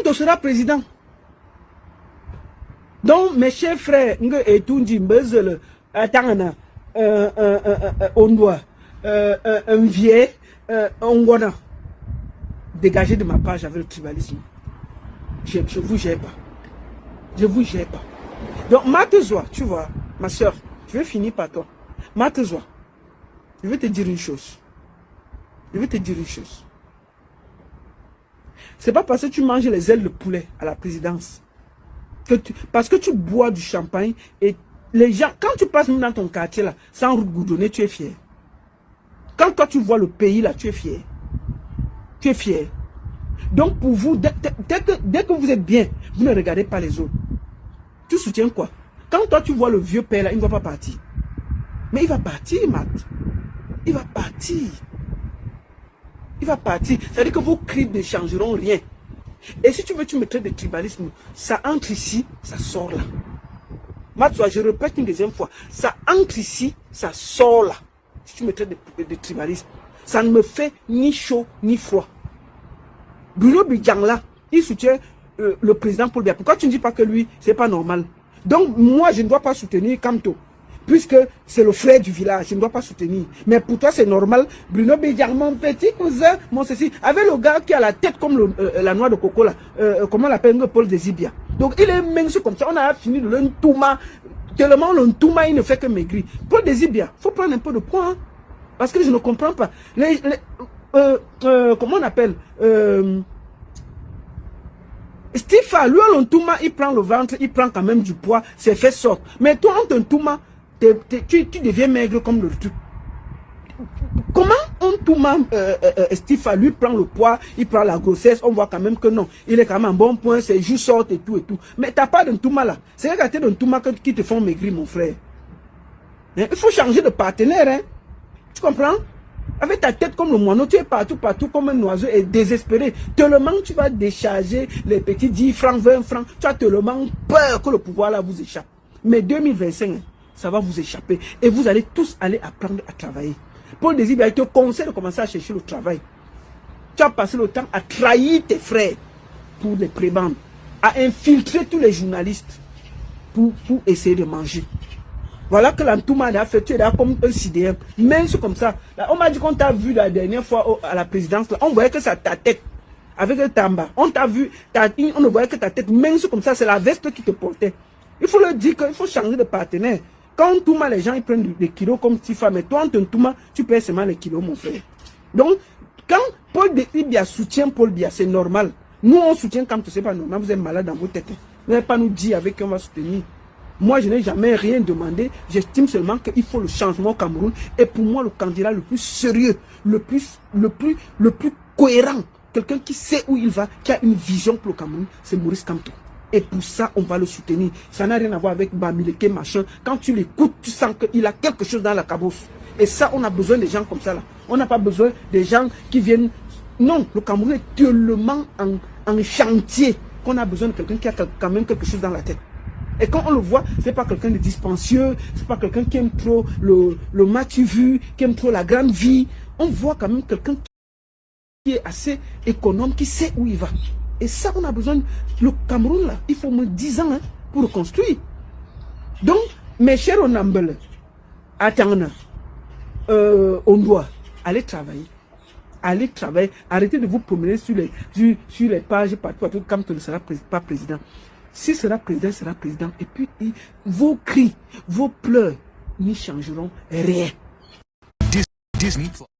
Kanto sera président. Donc, mes chers frères, et tout Mbezele, Tangana, Ondoa, un vieil, Ongwana, dégagez de ma page avec le tribalisme. Je vous gère pas. Je vous gère pas. Donc, Matezoa, tu vois, ma soeur, je vais finir par toi. Matezoa, je vais te dire une chose. Je vais te dire une chose. C'est pas parce que tu manges les ailes de poulet à la présidence. Parce que tu bois du champagne et les gens, quand tu passes dans ton quartier là, sans route goudronnée, tu es fier. Quand toi tu vois le pays là, tu es fier. Tu es fier. Donc pour vous, dès que vous êtes bien, vous ne regardez pas les autres. Tu soutiens quoi? Quand toi tu vois le vieux père là, il ne va pas partir. Mais il va partir, Matt. Il va partir. Il va partir. C'est-à-dire que vos cris ne changeront rien. Et si tu veux, tu me traites de tribalisme. Ça entre ici, ça sort là. Matsoua, je répète une deuxième fois. Ça entre ici, ça sort là. Si tu me traites de tribalisme, ça ne me fait ni chaud ni froid. Bruno Bidjang là, il soutient le président Paul Biya. Pourquoi tu ne dis pas que lui, c'est pas normal? Donc moi, je ne dois pas soutenir Kamto. Puisque c'est le frère du village, je ne dois pas soutenir. Mais pour toi, c'est normal. Bruno Bidjang, mon petit cousin, mon ceci. Avec le gars qui a la tête comme la noix de coco là. Comment on l'appelle? Paul Désibia. Donc il est mince comme ça. On a fini de l'entouma. Tellement l'entouma, il ne fait que maigrir. Paul Désibia, il faut prendre un peu de poids. Hein, parce que je ne comprends pas. Comment on appelle Stifa, lui, l'entouma, il prend le ventre, il prend quand même du poids. C'est fait sorte. Mais toi, en t'entouma, tu deviens maigre comme le truc. Comment on tourmente Stifa, lui prend le poids, il prend la grossesse, on voit quand même que non, il est quand même en bon point, ses joues sortent et tout et tout. Mais t'as pas d'un touma là. C'est regarder d'un touma qui te font maigrir, mon frère. Hein? Il faut changer de partenaire, hein. Tu comprends? Avec ta tête comme le moineau, tu es partout comme un oiseau et désespéré. Tellement tu vas décharger les petits 10 francs, 20 francs. Tu as tellement peur que le pouvoir là vous échappe. Mais 2025, ça va vous échapper. Et vous allez tous aller apprendre à travailler. Paul Désibia, il te conseille de commencer à chercher le travail. Tu as passé le temps à trahir tes frères pour les prébendes, à infiltrer tous les journalistes pour essayer de manger. Voilà que l'entouma a fait, tu es là comme un sidéen. Même comme ça. Là, on m'a dit qu'on t'a vu la dernière fois à la présidence. Là, on voyait que ça ta tête. Avec le tamba. On t'a vu, on ne voyait que ta tête. Même comme ça, c'est la veste qui te portait. Il faut le dire qu'il faut changer de partenaire. Quand on tourne, les gens ils prennent des kilos comme Tifa. Mais toi, en tourne, tu perds seulement les kilos, mon frère. Donc, quand Paul Désibia soutient Paul Biya, c'est normal. Nous, on soutient quand c'est pas normal. Vous êtes malade dans vos têtes. Vous n'allez pas nous dire avec qui on va soutenir. Moi, je n'ai jamais rien demandé. J'estime seulement qu'il faut le changement au Cameroun. Et pour moi, le candidat le plus sérieux, le plus cohérent, quelqu'un qui sait où il va, qui a une vision pour le Cameroun, c'est Maurice Kamto. Et pour ça, on va le soutenir. Ça n'a rien à voir avec Bamileke, machin. Quand tu l'écoutes, tu sens qu'il a quelque chose dans la cabosse. Et ça, on a besoin des gens comme ça là. On n'a pas besoin des gens qui viennent... Non, le Cameroun est tellement en chantier qu'on a besoin de quelqu'un qui a quand même quelque chose dans la tête. Et quand on le voit, c'est pas quelqu'un de dispensieux, c'est pas quelqu'un qui aime trop le matu-vu, qui aime trop la grande vie. On voit quand même quelqu'un qui est assez économe, qui sait où il va. Et ça, on a besoin. Le Cameroun, là, il faut moins 10 ans hein, pour le construire. Donc, mes chers Onambele, attendez, on doit aller travailler. Allez travailler. Arrêtez de vous promener sur les pages partout, comme tu ne seras pas président. Si sera président, sera président. Et puis, vos cris, vos pleurs n'y changeront rien.